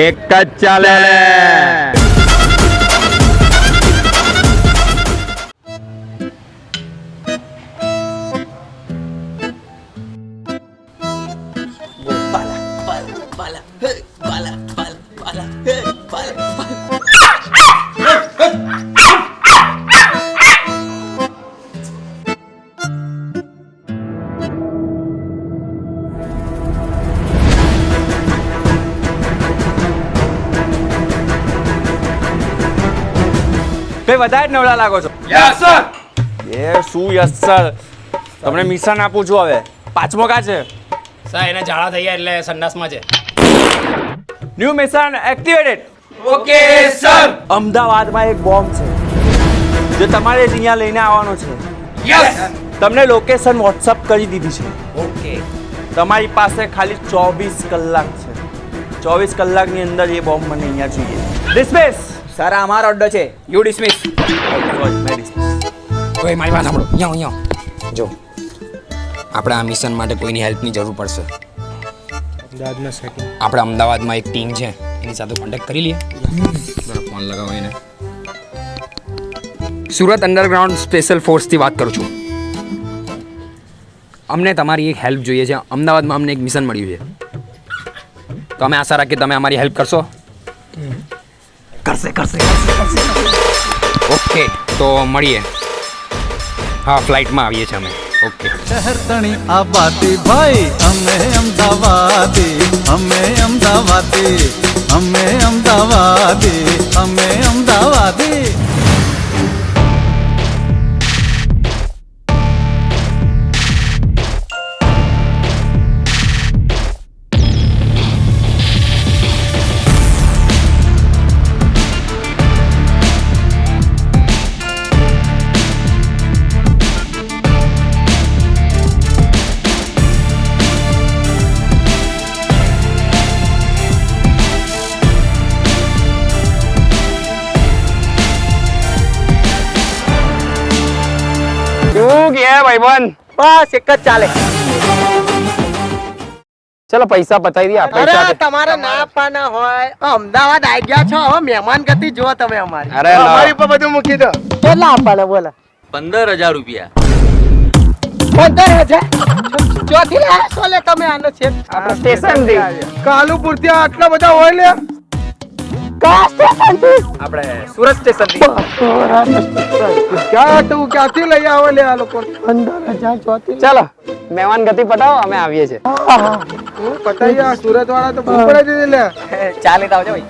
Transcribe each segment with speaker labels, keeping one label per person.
Speaker 1: એક જ ચાલે.
Speaker 2: ભાઈ વધારે નવરા લાગો છો.
Speaker 1: Yes sir.
Speaker 2: એ શું યસ સર, તમને મિશન આપું છું. હવે પાંચમો કા છે?
Speaker 3: સર એને ઝાડા થઈ ગયા એટલે સંડાસમાં છે.
Speaker 2: New mission activated.
Speaker 1: Okay sir.
Speaker 2: અમદાવાદમાં એક બોમ્બ છે જે તમારે જ અહીંયા લઈને આવવાનો છે.
Speaker 1: યસ.
Speaker 2: તમને લોકેશન વોટ્સઅપ કરી દીધી છે.
Speaker 3: ઓકે
Speaker 2: તમારી પાસે ખાલી 24 કલાક છે. 24 કલાકની અંદર એ બોમ્બ મને અહીંયા જોઈએ. ડિસ્મિસ.
Speaker 4: સર અમારો અડ્ડો છે, યુ ડિસમિસ.
Speaker 3: ઓય મારી વાત સાંભળો. અહીંયા જો આપણે આ મિશન માટે કોઈની હેલ્પની જરૂર પડશે. આપણે અમદાવાદમાં એક ટીમ છે, એની સાથે કોન્ટેક્ટ કરી લઈએ. બરાબર, ફોન લગાવો એને. સુરત અંડરગ્રાઉન્ડ સ્પેશિયલ ફોર્સથી વાત કરું છું. અમને તમારી એક હેલ્પ જોઈએ છે. અમદાવાદમાં અમને એક મિશન મળ્યું છે, તો અમે આશા રાખીએ તમે અમારી હેલ્પ કરશો. કરશે. ઓકે તો મળીએ. હા, ફ્લાઇટમાં આવીએ છીએ અમે. ઓકે.
Speaker 5: શહેર તણી આબાદી ભાઈ, અમે અમદાવાદી, અમે અમદાવાદી, અમે અમદાવાદી, અમે અમદાવાદી.
Speaker 2: શું કે ભાઈબંધ?
Speaker 4: બસ એક જ ચાલે.
Speaker 2: ચલો પૈસા પતાવી દઈએ.
Speaker 4: અરે તમારે ના આપવાના હોય. અમદાવાદ આવી ગયા છો, હવે મહેમાન ગતિ જો તમે અમારી.
Speaker 2: અરે
Speaker 4: અમારી ઉપર બધું મૂકી દો. કેટલા આપવાના બોલો?
Speaker 1: 15,000 રૂપિયા.
Speaker 4: 15,000. ચોથી લે સોલે તમે આનો છે.
Speaker 2: આપણે સ્ટેશન થી
Speaker 4: કાલુપુર થી આટલા બધા હોય લે. કા સ્ટેશન થી?
Speaker 2: આપણે સુરત સ્ટેશન થી.
Speaker 4: ક્યાંથી લઈ આવો લે આ લોકો? 15,000 ચોથી.
Speaker 2: ચાલો મહેમાન ગતિ પટાવો, અમે આવીએ છીએ.
Speaker 4: પતાઈ આ સુરત વાળા તો બહુ પડે છે લે.
Speaker 2: ચાલે આવજો ભાઈ.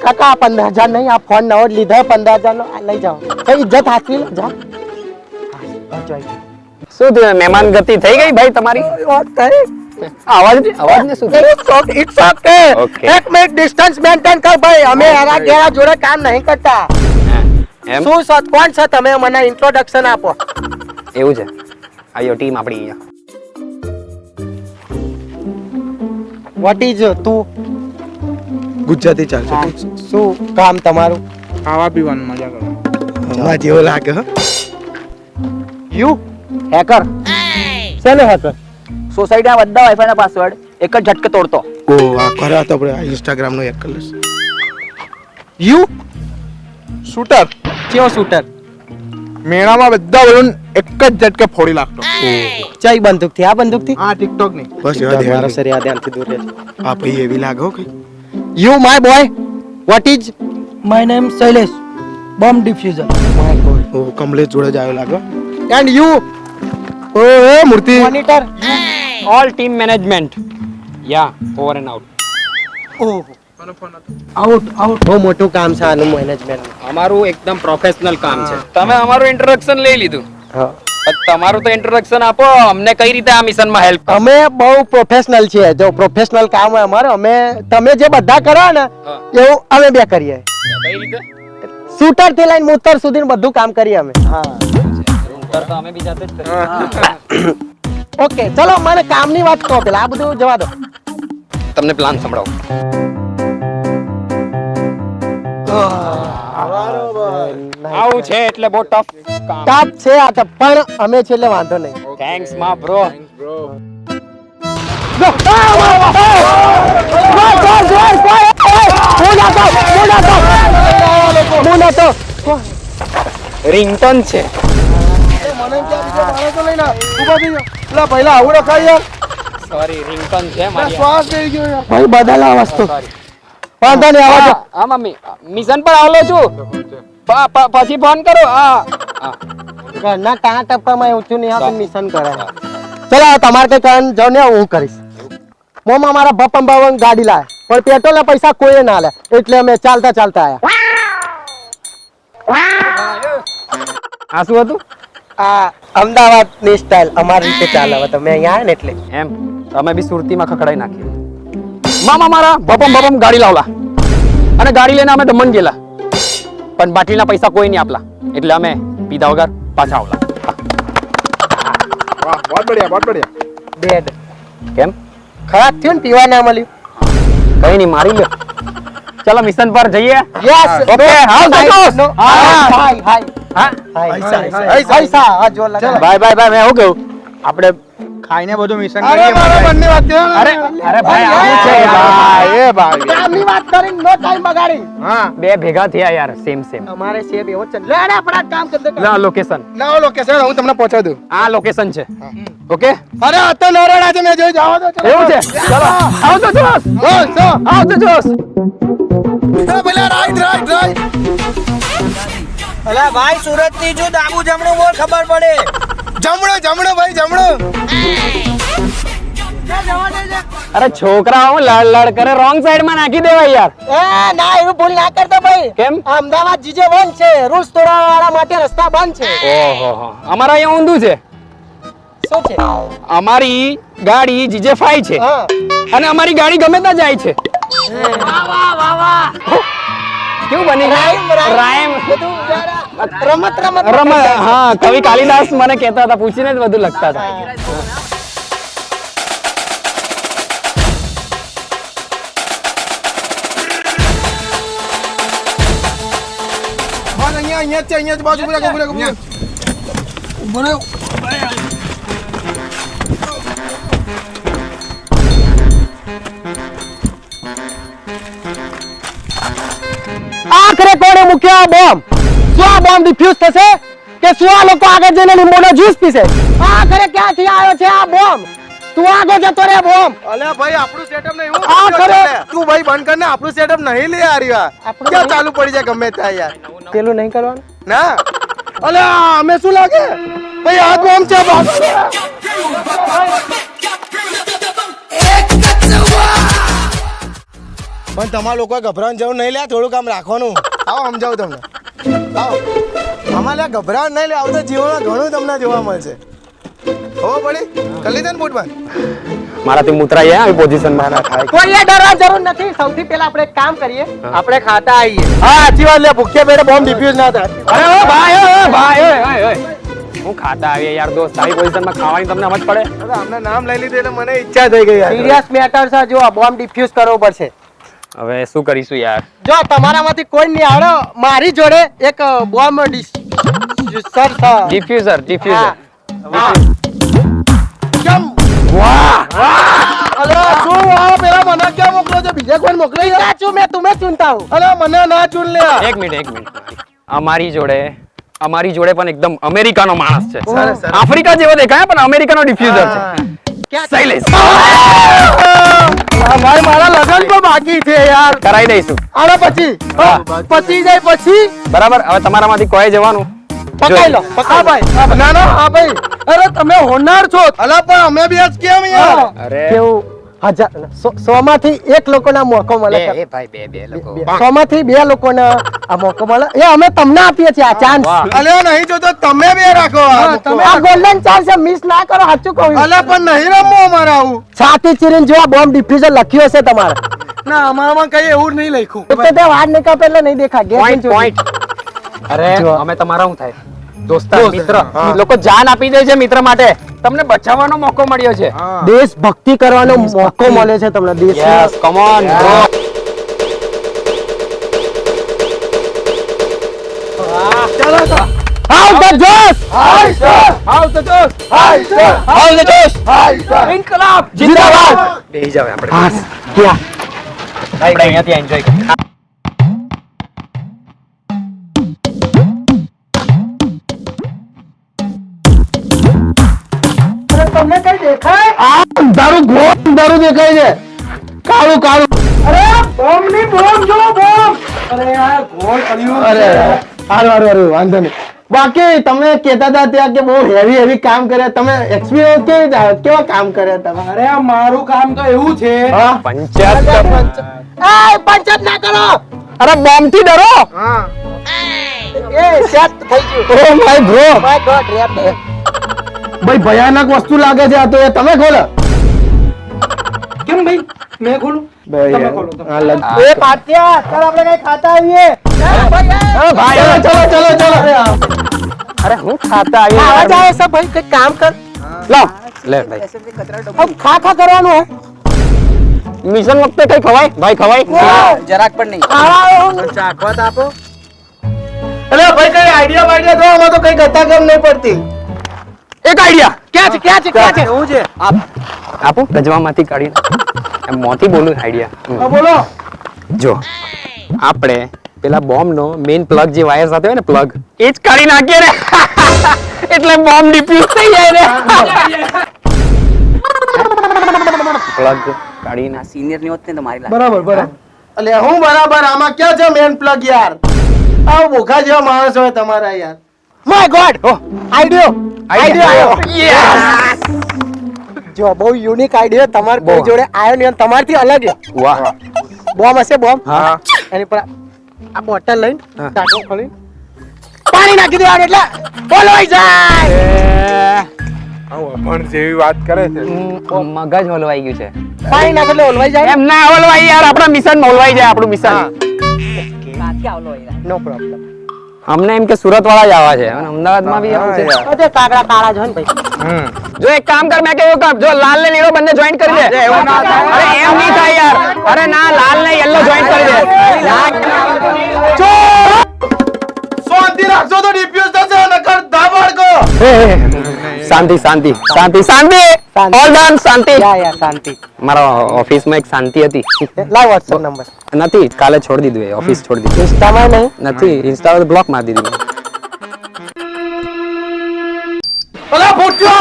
Speaker 4: કાકા 15,000 નહીં, આ ફોન નવો જ લીધો 15,000 નો. આ લઈ જાઓ. એ ઇજ્જત હાચવી લો જા.
Speaker 2: શું થયું? મહેમાન ગતિ થઈ ગઈ ભાઈ તમારી? અવાજ ને શું?
Speaker 4: It's okay. એક મિનિટ ડિસ્ટન્સ મેન્ટેન કર ભાઈ. અમે આરા ગેરા જોડે કામ નહીં કરતા.
Speaker 2: એમ
Speaker 4: શું છો? કોણ છો તમે? મને ઇન્ટ્રોડક્શન આપો.
Speaker 3: એવું છે. આયો ટીમ આપણી અહીંયા.
Speaker 4: વોટ ઇઝ તું? ગુજરાતી ચાલશે. શું કામ તમારું?
Speaker 6: ખાવા પીવાનું મજા કરો.
Speaker 4: હવા જેવો લાગે. You hacker. શેનો હેકર?
Speaker 6: સોસાયટીના બધા વાઈફાઈ ના પાસવર્ડ એક જ ઝટકે તોડતો.
Speaker 4: ઓ આ ખરા તો આપણે ઇન્સ્ટાગ્રામ નો એક કલર. You shooter. કેવો શૂટર?
Speaker 6: મેળામાં બધા બલૂન એક જ ઝટકે ફોડી નાખતો.
Speaker 4: ચાઈ બંદૂક થી? આ બંદૂક થી?
Speaker 6: આ ટિકટોક ની.
Speaker 4: બસ મારા સર યાદ ધ્યાનથી દૂર રહે. આ ભાઈ એવી લાગો કે you my boy what is?
Speaker 7: My name is Shailesh, bomb diffuser.
Speaker 4: My god. ઓ કમલેશ જોડે જ આવ્યો લાગો. And you? ઓ એ Murthy monitor.
Speaker 3: All team management. Yeah over and out.
Speaker 4: ઓહો બહુ મોટું કામ છે આનું મેનેજમેન્ટ.
Speaker 3: અમારું એકદમ પ્રોફેશનલ કામ છે. તમે અમારું ઇન્ટ્રોડક્શન લઈ લીધું.
Speaker 4: હા,
Speaker 3: તમારું તો ઇન્ટ્રોડક્શન આપો. અમને કઈ રીતે આ મિશનમાં હેલ્પ?
Speaker 4: અમે બહુ પ્રોફેશનલ છીએ. જો પ્રોફેશનલ કામ હોય અમારે, અમે તમે જે બધા કરો ને એવું અમે બે કરીએ.
Speaker 3: કઈ રીતે?
Speaker 4: શૂટર થી લઈને મૂતર સુધી બધું કામ કરીએ અમે. હા
Speaker 3: તો અમે બી જાતે જ કરીએ.
Speaker 4: ઓકે ચલો મને કામની વાત કહો પેલા. આ બધું જવા દો.
Speaker 3: તમને પ્લાન સંભળાવો. આવું છે એટલે બહુ ટફ કામ.
Speaker 4: ટફ છે આ તો, પણ અમે છે એટલે વાંધો નહીં.
Speaker 3: થેન્ક્સ મા બ્રો.
Speaker 4: Go!
Speaker 3: રિંગટોન છે.
Speaker 4: મને એમ કે આ બીજા માણસો લઈને ઊભા થઈ જાઓ. પેલા પહેલા આવું રખાય યાર.
Speaker 3: સોરી, રિંગટોન છે
Speaker 4: આ
Speaker 3: મારી.
Speaker 4: શ્વાસ થઈ ગયો યાર.
Speaker 7: ભાઈ બદલ આ વસ્તુ
Speaker 3: સોરી.
Speaker 7: વાંધો નહીં આવા જાઓ.
Speaker 3: હા મમ્મી, મિશન પર આવેલો છું. પછી ફોન કરો. હા
Speaker 7: ઘરના ટાણા ટપ્પામાં ઊંચું નહીં આવતું મિશન કરે. ચલો તમારે કઈ કારણ જાવ ને હું કરીશ. મોમાં મારા બપમ બાવન ગાડી લાવે પણ પેટ્રોલ ના પૈસા કોઈ ના લે એટલે અમે ચાલતા ચાલતા આયા.
Speaker 3: આ શું હતું?
Speaker 7: આ અમદાવાદ ની સ્ટાઇલ અમારી રીતે ચાલે હવે તમે અહીંયા આવ્યા ને એટલે.
Speaker 3: એમ અમે બી સુરતીમાં ખખડાઈ નાખી. મામા મારા બપમ ગાડી લાવલા અને ગાડી લઈને અમે દમણ ગયેલા પણ બાટલીના પૈસા કોઈ નહીં આપલા એટલે અમે પીધા વગર પાછા આવલા.
Speaker 6: વાહ બહુ બઢિયા
Speaker 7: ડેડ
Speaker 3: કેમ?
Speaker 7: ખરાબ થયું ને પીવા ના મળ્યું.
Speaker 3: કઈ નહીં, મારી લ્યો. ચલો મિશન પર જઈએ.
Speaker 7: યસ
Speaker 3: ઓકે, હાઉ સચોસ.
Speaker 7: હાય હાય
Speaker 3: હા
Speaker 7: પૈસા આ જો લગા.
Speaker 3: બાય મેં શું કહું આપણે
Speaker 6: ખાઈને બધું મિશન
Speaker 4: અરે મારા બંને વાત છે.
Speaker 3: અરે ભાઈ આવું છે યાર.
Speaker 6: ભાઈ એ ભાઈ
Speaker 7: કામની વાત કરીને નો ટાઈમ બગાડી.
Speaker 6: હા
Speaker 3: બે ભેગા થયા યાર, સેમ
Speaker 7: અમારે સેબ એવો છે. લે અરે આપણા કામ કરી દે.
Speaker 3: લોકેશન.
Speaker 4: લાવો લોકેશન હું તમને પહોંચાડી દઉં.
Speaker 3: આ લોકેશન છે. ઓકે,
Speaker 4: અરે આ તો નરડા છે મેં જોઈ જવા દો. ચલો.
Speaker 3: એવું છે. ચલો આવ તો જોશ. આવ તો જોશ.
Speaker 4: પેલા રાઈટ
Speaker 7: અલા ભાઈ સુરત થી જો ડાબુ જમણું બોલ ખબર પડે.
Speaker 4: જમણો ભાઈ જમણો.
Speaker 3: અરે છોકરાઓ લડ કરે, રોંગ સાઈડ માં નાખી દેવાય યાર.
Speaker 7: એ ના એવું ભૂલ ના કરતો ભાઈ.
Speaker 3: કેમ?
Speaker 7: અમદાવાદ જીજે બંધ છે, રૂલ્સ તોડવા વાળા માટે રસ્તા બંધ છે.
Speaker 3: ઓહો, અમારા અહીંયા ઊંધું છે.
Speaker 7: શું છે?
Speaker 3: અમારી ગાડી GJ5 છે
Speaker 7: હા
Speaker 3: અને અમારી ગાડી ગમે ત્યાં જાય છે. કેવું બની રાઈમ?
Speaker 7: બધું જરા રમત
Speaker 3: હા, કવિ કાલિદાસ મને કહેતા હતા, પૂછીને જ બધું લખતા હતા.
Speaker 4: બસ અહીંયા જ બાજુ પૂરા.
Speaker 7: આખરે કોણે મૂક્યો આ બોમ્બ? શું આ બોમ્બ ડિફ્યુઝ થશે કે શું આ લોકો આગળ જઈને લીંબુનો જ્યુસ પીશે? આખરે ક્યાંથી આવ્યો છે આ બોમ્બ? તું આગળ જતો રે બોમ્બ.
Speaker 4: અલ્યા ભાઈ આપણું સેટઅપ નહીં હું
Speaker 7: આ ખરે.
Speaker 4: તું ભાઈ બંધ કર ને આપણું સેટઅપ નહીં લે યાર
Speaker 7: આપણું
Speaker 4: ક્યાં
Speaker 7: નહીં?
Speaker 4: ચાલુ પડી જાય ગમે ત્યાં યાર
Speaker 7: પેલું નહીં કરવાનું.
Speaker 4: ના અલ્યા અમે શું લાગે ભાઈ આ બોમ્બ છે બાપ. પણ તમારા લોકો ગભરાવાની જરૂર નહીં લે, થોડું કામ રાખવાનું. આવો સમજાવું તમને. આવો આમાં લે ગભરાવાનું નહીં લે, આવું તો જીવનમાં ઘણું તમને જોવા મળશે. હો પડી કરી લીધા ને બૂટ બંધ.
Speaker 3: મારાથી મુતરાઈ આવી પોઝિશનમાં.
Speaker 7: કોઈએ ડરવા જરૂર નથી. સૌથી પહેલા આપણે એક કામ કરીએ, આપણે ખાતા આવીએ.
Speaker 4: હા સાચી વાત લે, ભૂખ્યા પેટે બોમ્બ ડિફ્યુઝ ના થાય.
Speaker 3: અરે ઓ ભાઈ, ઓ ભાઈ, હું ખાતા આવીએ યાર દોસ્ત. આવી પોઝિશનમાં ખાવાની તમને સમજ પડે?
Speaker 4: અરે આમના નામ લઈ લીધું એટલે મને ઈચ્છા થઈ ગઈ યાર.
Speaker 7: સિરિયસ મેટર છે. જો બોમ્બ ડિફ્યુઝ કરવો પડશે.
Speaker 3: હવે શું કરીશું યાર?
Speaker 7: જો તમારામાંથી કોઈ નહીં આવડે, મારી જોડે એક બોમ્બ સર છે.
Speaker 3: ડિફ્યુઝર.
Speaker 4: કેમ અરે શું આ પેલા મને ક્યાં મોકલો છે? બીજા કોઈ મોકલે છે?
Speaker 7: સાચું મેં તુમે ચૂનતા હું.
Speaker 4: અરે મને ના ચૂન લે.
Speaker 3: એક મિનિટ. અમારી જોડે પણ એકદમ અમેરિકાનો માણસ છે. આફ્રિકા જેવો દેખાય પણ અમેરિકાનો ડિફ્યુઝર છે. શૈલેષ.
Speaker 4: ભાઈ મારા લગન તો બાકી છે યાર.
Speaker 3: કરાઈ દઈશું.
Speaker 4: આના પછી પછી જાય પછી
Speaker 3: બરાબર. હવે તમારામાંથી કોઈ જવાનું
Speaker 7: પકડી લો.
Speaker 4: હા ભાઈ. ના ના હા ભાઈ.
Speaker 7: અરે તમે હોનાર છો.
Speaker 4: અલા પણ અમે બી આજ કેમ યાર?
Speaker 3: અરે
Speaker 7: કેવું 100 માંથી એક લોકોના મોકો મળે.
Speaker 3: ભાઈ બે લોકો.
Speaker 7: 100 માંથી 2 લોકોને આ મોકો મળે. એ અમે તમને આપીએ છીએ આ ચાન્સ.
Speaker 4: અલ્યા નહીં જોતો તમે બે રાખો.
Speaker 7: આ ગોલ્ડન ચાન્સ મિસ ના કરો. સાચું કહું.
Speaker 4: અલ્યા પણ નહીં રમવું અમારે આવું.
Speaker 7: છાતી ચીરીને જો બોમ્બ ડિફ્યુઝર લખ્યું હશે તમારે.
Speaker 4: ના અમારામાં કઈ એવું નહીં લખ્યું.
Speaker 7: એટલે તે વાર નહીં કાપે એટલે નહીં દેખાય.
Speaker 3: પોઈન્ટ. અરે અમે તમારા શું થાય દોસ્તાર મિત્ર લોકો જાન આપી દે છે મિત્ર માટે. તમને બચાવવાનો મોકો મળ્યો છે.
Speaker 7: દેશ ભક્તિ કરવાનો મોકો મળે છે તમને. દેશ
Speaker 3: yes, come on bro.
Speaker 7: How the જોશ.
Speaker 3: હાઉ ધ જોશ. ઇન્કલાબ
Speaker 7: જિંદાબાદ.
Speaker 3: બેહી જાવ આપણે.
Speaker 7: બસ ક્યાં
Speaker 3: આપણે અહીંયાથી એન્જોય કરીએ.
Speaker 4: અંધારું ઘોર અંધારું દેખાય છે, કાળું કાળું. અરે બોમ્બ ની બોમ્બ જો બોમ્બ. અરે યાર ઘોર કર્યું. અરે હારું વાંધો નહીં. બાકી તમે કહેતા હતા ત્યાં કે બહુ હેવી કામ કર્યા તમે, એક્સપિરિયન્સ કેવા કામ કર્યા તમે? અરે મારું કામ તો એવું છે,
Speaker 3: પંચાયત
Speaker 7: પંચાયત ના કરો.
Speaker 3: અરે બોમ્બ થી ડરો.
Speaker 7: એ સેટ થઈ ગયું.
Speaker 4: Oh my bro,
Speaker 7: my God rap.
Speaker 4: ભાઈ ભયાનક વસ્તુ લાગે છે આ તો. એ તમે ખોલો.
Speaker 6: કેમ ભાઈ મેં ખોલું?
Speaker 4: ભાઈ
Speaker 7: એ પાટિયા ચાલ આપણે કઈ ખાતા આવીએ.
Speaker 4: ભાઈ ચલો.
Speaker 3: અરે હું ખાતા
Speaker 7: આવા
Speaker 3: આવ્યો
Speaker 7: જાય સબ ભાઈ કઈ કામ કર.
Speaker 3: લાવ લે ભાઈ.
Speaker 7: अब खा करવાનું है.
Speaker 3: મિશન વખતે કઈ ખવાય ભાઈ? ખવાય જરાક પણ નહીં.
Speaker 7: ચાખવા તો આપો.
Speaker 4: અરે ભાઈ કઈ આઈડિયા વાઈડિયા દો, આમાં તો કઈ ગતા કેમ નહીં પડતી.
Speaker 3: એક આઈડિયા.
Speaker 7: ક્યાં છે હું છે.
Speaker 3: આપું ગજવામાંથી કાઢીને એમ મોથી બોલું આઈડિયા.
Speaker 4: બોલો.
Speaker 3: જો આપણે પેલા બોમ્બ નો મેઇન પ્લગ જે વાયર સાથે હોય ને પ્લગ એ જ કાઢી નાખીએ ને એટલે બોમ્બ ડિફ્યુઝ થઈ જાય ને. પ્લગ કાઢીને સિનિયર ની હોત ને તો મારી
Speaker 4: બરાબર. અલે હું બરાબર, આમાં ક્યાં છે મેન પ્લગ યાર? આવ બોખા જેવા માણસ હોય તમારા યાર.
Speaker 7: માય ગોડ આઈડિયો આવ્યો. જો બહુ યુનિક આઈડિયો તમાર કોઈ જોડે આવ્યો નહીં, તમારથી અલગ છે.
Speaker 3: વાહ.
Speaker 7: બોમ્બ હશે બોમ્બ.
Speaker 3: હા.
Speaker 7: એની પર આ બોટલ લઈને ઢાંકણું ખોલી પાણી નાખી દેવાનું એટલે બોલવાઈ જાય.
Speaker 6: પણ જેવી વાત કરે છે.
Speaker 3: મગજ હલવાઈ ગયું છે.
Speaker 7: પાણી નાખે એટલે ઓલવાઈ જાય.
Speaker 3: એમ ના હલવાઈ યાર, આપણા મિશન માં હલવાઈ જાય આપણું મિશન.
Speaker 7: નો પ્રોબ્લેમ.
Speaker 3: અમને એમ કે સુરત વાળા જ આવા છે અને અમદાવાદમાં બી આવું છે.
Speaker 7: અરે કાગડા કાળા જો ને ભાઈ.
Speaker 3: જો એક કામ કર, મેં કેવું કામ, જો લાલ ને લીલો બંને જોઈન્ટ કરી દે. અરે એમ નહીં થાય યાર. અરે ના, લાલ ને યલો જોઈન્ટ કરી દે.
Speaker 4: શાંતિ રાખજો તો ડિફ્યુઝ થશે, નકર દાબડ કો.
Speaker 3: શાંતિ ઓલ ડન. શાંતિ.
Speaker 7: યા શાંતિ.
Speaker 3: મારા ઓફિસમાં એક શાંતિ હતી.
Speaker 7: લાવ WhatsApp નંબર.
Speaker 3: નથી, કાલે છોડી દીધું એ ઓફિસ છોડી દીધું.
Speaker 7: ઇન્સ્ટામાં નહીં.
Speaker 3: નથી, ઇન્સ્ટા પર બ્લોક મારી દીધી.
Speaker 4: અલા ફૂટ્યો.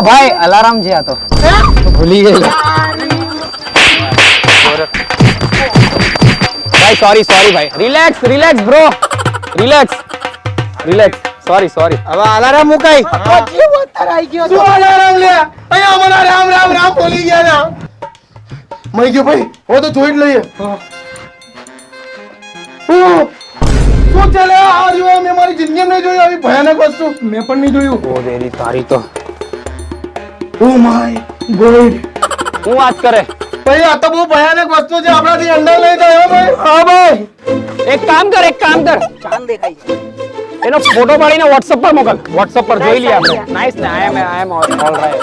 Speaker 3: ભાઈ અલાર્મ છે આ તો ભૂલી ગઈ. ભાઈ સોરી ભાઈ. Relax bro. રિલેક્સ. સોરી.
Speaker 7: હવે અલાર્મ મુકાઈ. પછી વતર આવી ગયો.
Speaker 4: શું અલાર્મ લે? અહીંયા અમારા રામ બોલી ગયા ને. મઈ ગયો ભાઈ, હો તો જોઈ જ લઈએ. શું ચાલે આ રહ્યું? મેં મારી જિંદગીમાં નહીં જોયું આવી ભયાનક વસ્તુ. મેં પણ નહીં જોયું.
Speaker 3: ઓ દેરી તારી તો.
Speaker 4: Oh my God.
Speaker 3: હું વાત કરે.
Speaker 4: ભાઈ આ તો બહુ ભયાનક વસ્તુ છે, આપણાથી અંડર લઈ જાય ભાઈ. હા ભાઈ,
Speaker 3: એક કામ કર. ચાંદ દેખાય છે. એનો ફોટો પાડીને WhatsApp પર મોકલ. WhatsApp પર જોઈ લઈએ આપણે. નાઈસ ને. આઈ એમ ઓલ રાઈટ.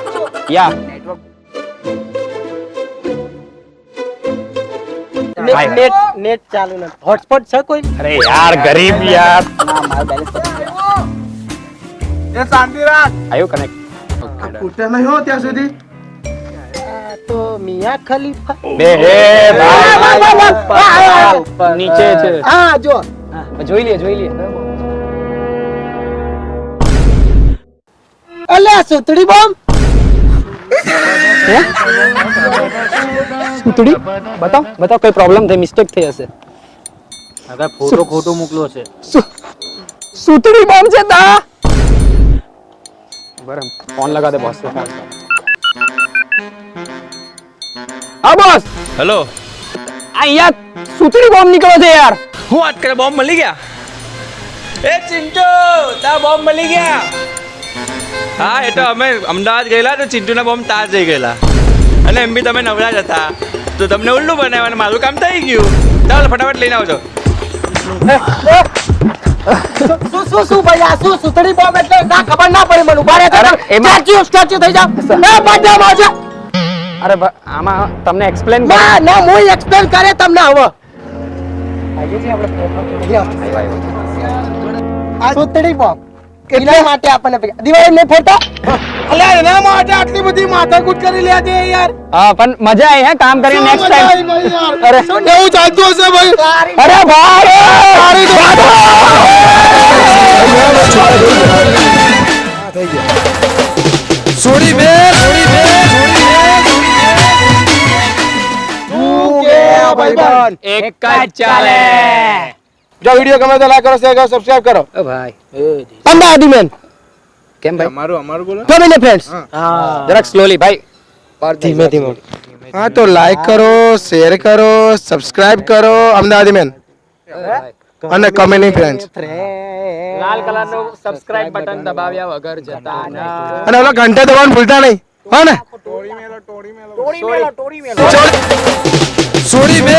Speaker 3: યા.
Speaker 7: નેટ ચાલુ નથી. હોટસ્પોટ છે કોઈ?
Speaker 3: અરે યાર ગરીબ યાર.
Speaker 4: એ શાંતિ રાખ.
Speaker 3: આયો કનેક્ટ.
Speaker 4: ઉઠે નહીં હો ત્યાં સુધી.
Speaker 7: આ તો મિયા ખલીફા.
Speaker 3: ભાઈ નીચે છે.
Speaker 7: હા જો
Speaker 3: જોઈ લઈએ.
Speaker 7: અલ્યા સુતડી બોમ્બ.
Speaker 3: સુતડી બતાવ કઈ પ્રોબ્લેમ થઈ, મિસ્ટેક થઈ હશે.
Speaker 2: ફોટો ખોટો મોકલો છે.
Speaker 3: સુતડી બોમ્બ છે તા. બરાબર, ફોન લગા દે બોસ. હા બોસ.
Speaker 1: હેલો.
Speaker 3: અહીંયા સુતડી બોમ્બ નીકળ્યો છે યાર.
Speaker 1: હું વાત કરે, બોમ્બ મળી ગયા? એ ચિંટુ, તા બોમ્બ મળી ગયા? હા, એ તો અમે અમદાવાદ ગયેલા તો ચિંટુના બોમ્બ તાર જઈ ગયેલા અને એમ બી તમે નવરા જ હતા તો તમને ઉલ્લુ બનાવ્યા અને મારું કામ થઈ ગયું. ચાલો ફટાફટ લઈને આવજો.
Speaker 7: શું ભાઈ આ શું સુતડી બોમ્બ એટલે ના ખબર ના પડી મને. ઉભા રહે
Speaker 3: એમાં
Speaker 7: સ્ટેચ્યુ થઈ જાવ. એ બાજુમાં છે.
Speaker 3: અરે આમાં તમને એક્સપ્લેન
Speaker 7: ના હું એક્સપ્લેન કરે તમને હવે. આ સુતડી બોમ્બ એના માટે આપણને પૈસા દિવાળી નહીં ફોડતા
Speaker 4: અલ્યા એના માટે આટલી બધી માથાકૂટ કરી લે છે યાર
Speaker 3: હા પણ મજા આવી હે કામ કરીને નેક્સ્ટ ટાઈમ
Speaker 4: અરે કેવું ચાલતું હશે ભાઈ
Speaker 3: અરે ભાઈ
Speaker 4: છોડી બે ભાઈબંધ
Speaker 3: એક જ ચાલે
Speaker 4: જો વિડિયો ગમે તો લાઈક કરો શેર કરો સબસ્ક્રાઇબ કરો
Speaker 3: ઓ ભાઈ
Speaker 7: અમદાવાદી મેન
Speaker 3: કેમ ભાઈ
Speaker 6: અમારું બોલો
Speaker 7: ફેમિલી ફ્રેન્ડ્સ
Speaker 3: જરાક સ્લોલી ભાઈ
Speaker 7: ધીમે ધીમે
Speaker 4: હા તો લાઈક કરો શેર કરો સબસ્ક્રાઇબ કરો અમદાવાદી મેન અને કમેન્ટની ફ્રેન્ડ્સ
Speaker 3: લાલ કલરનું સબસ્ક્રાઇબ બટન દબાવ્યા વગર જતા ના
Speaker 4: અને ઓલો ઘંટા દબાવવાનું ભૂલતા નહીં હા ને
Speaker 3: ટોરી મેલો
Speaker 4: છોડી બે